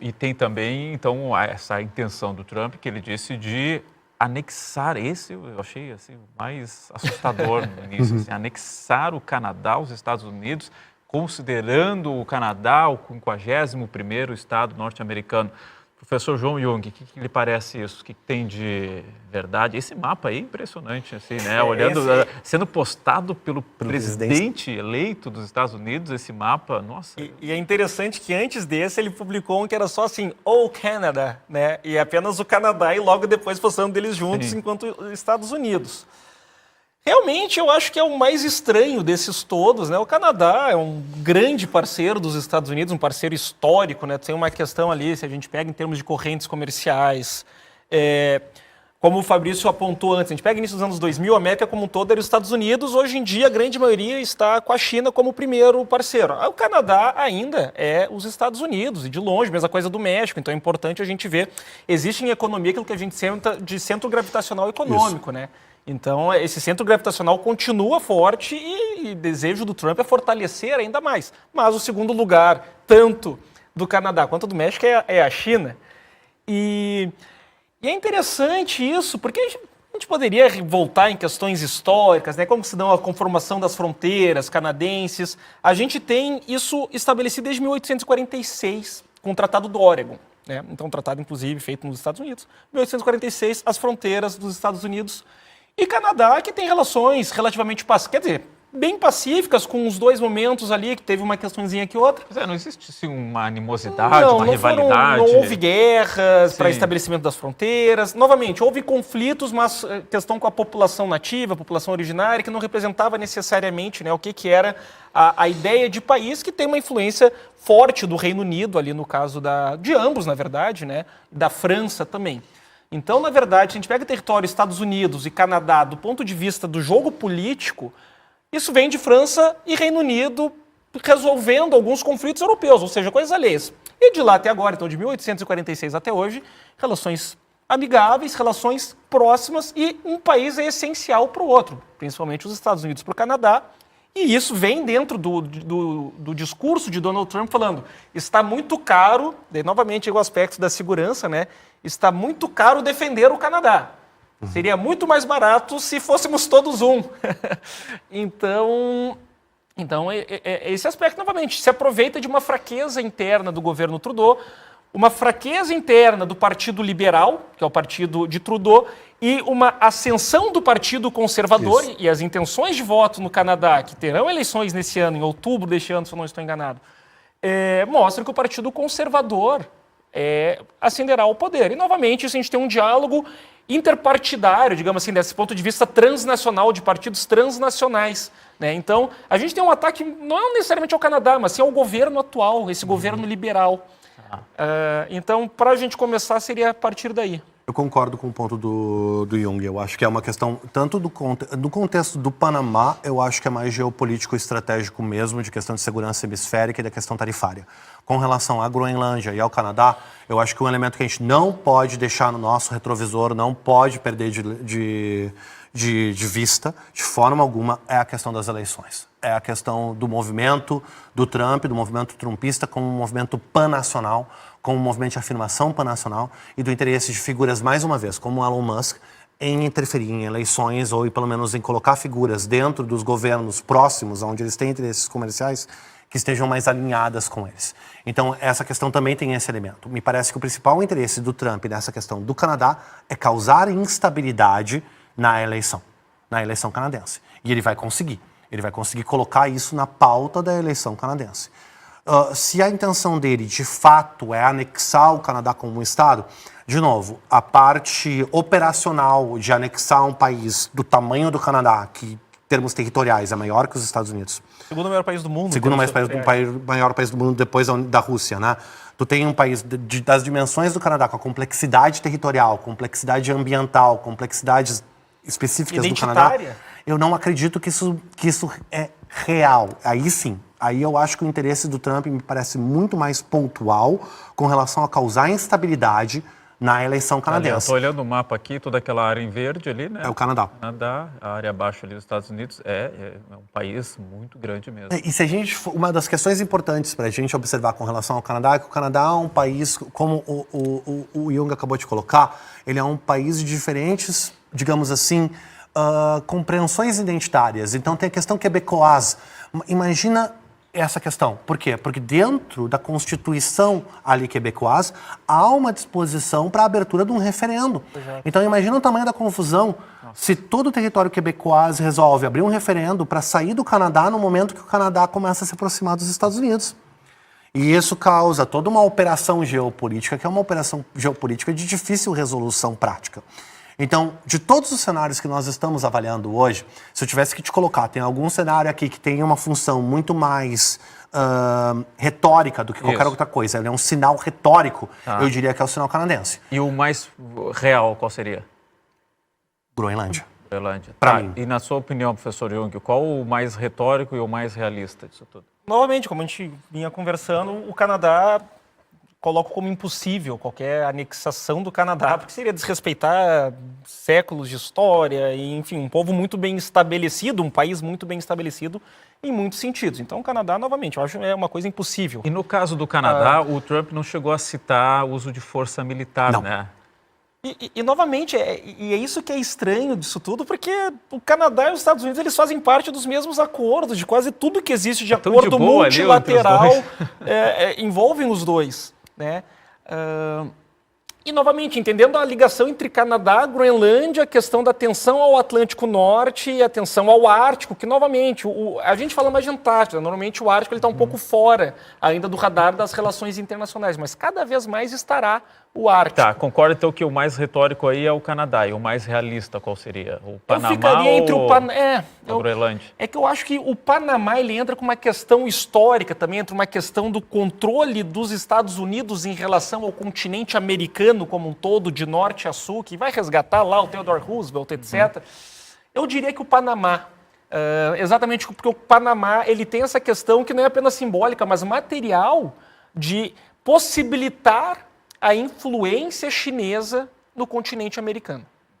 E tem também, então, essa intenção do Trump, que ele disse de anexar, eu achei assim, mais assustador no início, assim, anexar o Canadá aos Estados Unidos, considerando o Canadá o 51º estado norte-americano. Professor João Jung, o que lhe parece isso? O que tem de verdade? Esse mapa aí é impressionante, assim, né? Olhando, sendo postado pelo presidente eleito dos Estados Unidos, esse mapa, nossa. E é interessante que antes desse ele publicou um que era só assim, "Oh Canada", né? E apenas o Canadá e logo depois postando eles juntos. Sim. Enquanto Estados Unidos. Realmente, eu acho que é o mais estranho desses todos, né? O Canadá é um grande parceiro dos Estados Unidos, um parceiro histórico, né? Tem uma questão ali, se a gente pega em termos de correntes comerciais, como o Fabrício apontou antes, a gente pega início dos anos 2000, a América como um todo era os Estados Unidos, hoje em dia a grande maioria está com a China como o primeiro parceiro. O Canadá ainda é os Estados Unidos, e de longe, mesma coisa do México, então é importante a gente ver, existe em economia aquilo que a gente chama de centro gravitacional econômico, né? Então, esse centro gravitacional continua forte e o desejo do Trump é fortalecer ainda mais. Mas o segundo lugar, tanto do Canadá quanto do México, é a China. E é interessante isso, porque a gente poderia voltar em questões históricas, né? Como se dá a conformação das fronteiras canadenses. A gente tem isso estabelecido desde 1846, com o Tratado do Oregon. Né? Então, um tratado, inclusive, feito nos Estados Unidos. 1846, as fronteiras dos Estados Unidos e Canadá, que tem relações relativamente pacíficas, quer dizer, bem pacíficas, com os dois momentos ali, que teve uma questãozinha aqui e outra. Mas não existe assim, uma animosidade, uma rivalidade? Não houve guerras para estabelecimento das fronteiras. Novamente, houve conflitos, mas questão com a população nativa, a população originária, que não representava necessariamente, né, o que era a ideia de país, que tem uma influência forte do Reino Unido, ali no caso de ambos, na verdade, né, da França também. Então, na verdade, se a gente pega o território Estados Unidos e Canadá do ponto de vista do jogo político, isso vem de França e Reino Unido resolvendo alguns conflitos europeus, ou seja, coisas alheias. E de lá até agora, então de 1846 até hoje, relações amigáveis, relações próximas, e um país é essencial para o outro, principalmente os Estados Unidos para o Canadá. E isso vem dentro do discurso de Donald Trump falando, está muito caro, e novamente o aspecto da segurança, né? Está muito caro defender o Canadá. Seria muito mais barato se fôssemos todos um. Então, esse aspecto, novamente, se aproveita de uma fraqueza interna do governo Trudeau, uma fraqueza interna do Partido Liberal, que é o partido de Trudeau, e uma ascensão do Partido Conservador. Isso. E as intenções de voto no Canadá, que terão eleições nesse ano, em outubro deste ano, se eu não estou enganado, mostram que o Partido Conservador ascenderá ao poder. E, novamente, isso a gente tem um diálogo interpartidário, digamos assim, desse ponto de vista transnacional, de partidos transnacionais. Né? Então, a gente tem um ataque não necessariamente ao Canadá, mas sim ao governo atual, esse governo liberal. Então, para a gente começar, seria a partir daí. Eu concordo com o ponto do Jung. Eu acho que é uma questão, tanto do contexto do Panamá, eu acho que é mais geopolítico estratégico mesmo, de questão de segurança hemisférica e da questão tarifária. Com relação à Groenlândia e ao Canadá, eu acho que um elemento que a gente não pode deixar no nosso retrovisor, não pode perder de vista, de forma alguma, é a questão das eleições. É a questão do movimento do Trump, do movimento trumpista, como um movimento panacional, como um movimento de afirmação panacional e do interesse de figuras, mais uma vez, como Elon Musk, em interferir em eleições ou, pelo menos, em colocar figuras dentro dos governos próximos, onde eles têm interesses comerciais, que estejam mais alinhadas com eles. Então, essa questão também tem esse elemento. Me parece que o principal interesse do Trump nessa questão do Canadá é causar instabilidade na eleição canadense. E ele vai conseguir. Ele vai conseguir colocar isso na pauta da eleição canadense. Se a intenção dele, de fato, é anexar o Canadá como um Estado, de novo, a parte operacional de anexar um país do tamanho do Canadá, que, em termos territoriais, é maior que os Estados Unidos. Segundo maior país do mundo. Segundo maior país do mundo, depois da Rússia, né? Tu tem um país das dimensões do Canadá, com a complexidade territorial, complexidade ambiental, complexidades específicas do Canadá. Eu não acredito que isso é real. Aí sim, aí eu acho que o interesse do Trump me parece muito mais pontual com relação a causar instabilidade na eleição Ali, eu canadense. estou olhando o mapa aqui, toda aquela área em verde ali, né? É o Canadá. Canadá, a área abaixo ali dos Estados Unidos, é um país muito grande mesmo. E se a gente uma das questões importantes para a gente observar com relação ao Canadá é que o Canadá é um país, como o Jung acabou de colocar, ele é um país de diferentes, digamos assim, compreensões identitárias. Então tem a questão quebecoise. Imagina essa questão. Por quê? Porque dentro da Constituição ali quebecoise há uma disposição para a abertura de um referendo. Exato. Então imagina o tamanho da confusão se todo o território quebecoise resolve abrir um referendo para sair do Canadá no momento que o Canadá começa a se aproximar dos Estados Unidos. E isso causa toda uma operação geopolítica, que é uma operação geopolítica de difícil resolução prática. Então, de todos os cenários que nós estamos avaliando hoje, se eu tivesse que te colocar, tem algum cenário aqui que tem uma função muito mais retórica do que qualquer outra coisa, ele é um sinal retórico, eu diria que é o sinal canadense. E o mais real, qual seria? Groenlândia. Groenlândia. Para mim. E na sua opinião, professor Jung, qual o mais retórico e o mais realista disso tudo? Novamente, como a gente vinha conversando, o Canadá coloco como impossível qualquer anexação do Canadá, porque seria desrespeitar séculos de história e, enfim, um povo muito bem estabelecido, um país muito bem estabelecido em muitos sentidos. Então, o Canadá, novamente, eu acho que é uma coisa impossível. E no caso do Canadá, o Trump não chegou a citar o uso de força militar, não. Né? E novamente, é isso que é estranho disso tudo, porque o Canadá e os Estados Unidos eles fazem parte dos mesmos acordos, de quase tudo que existe de acordo multilateral envolvem os dois. Né? E, novamente, entendendo a ligação entre Canadá, Groenlândia, a questão da atenção ao Atlântico Norte e a atenção ao Ártico, que, novamente, a gente fala mais de Antártida, normalmente o Ártico está um pouco fora ainda do radar das relações internacionais, mas cada vez mais estará o Ártico. Tá, concordo então que o mais retórico aí é o Canadá, e o mais realista qual seria? O Panamá ou entre a Groenlândia? É que eu acho que o Panamá ele entra com uma questão histórica também, entre uma questão do controle dos Estados Unidos em relação ao continente americano como um todo, de norte a sul, que vai resgatar lá o Theodore Roosevelt, etc. Eu diria que o Panamá, exatamente porque o Panamá ele tem essa questão que não é apenas simbólica, mas material de possibilitar a influência chinesa no continente americano.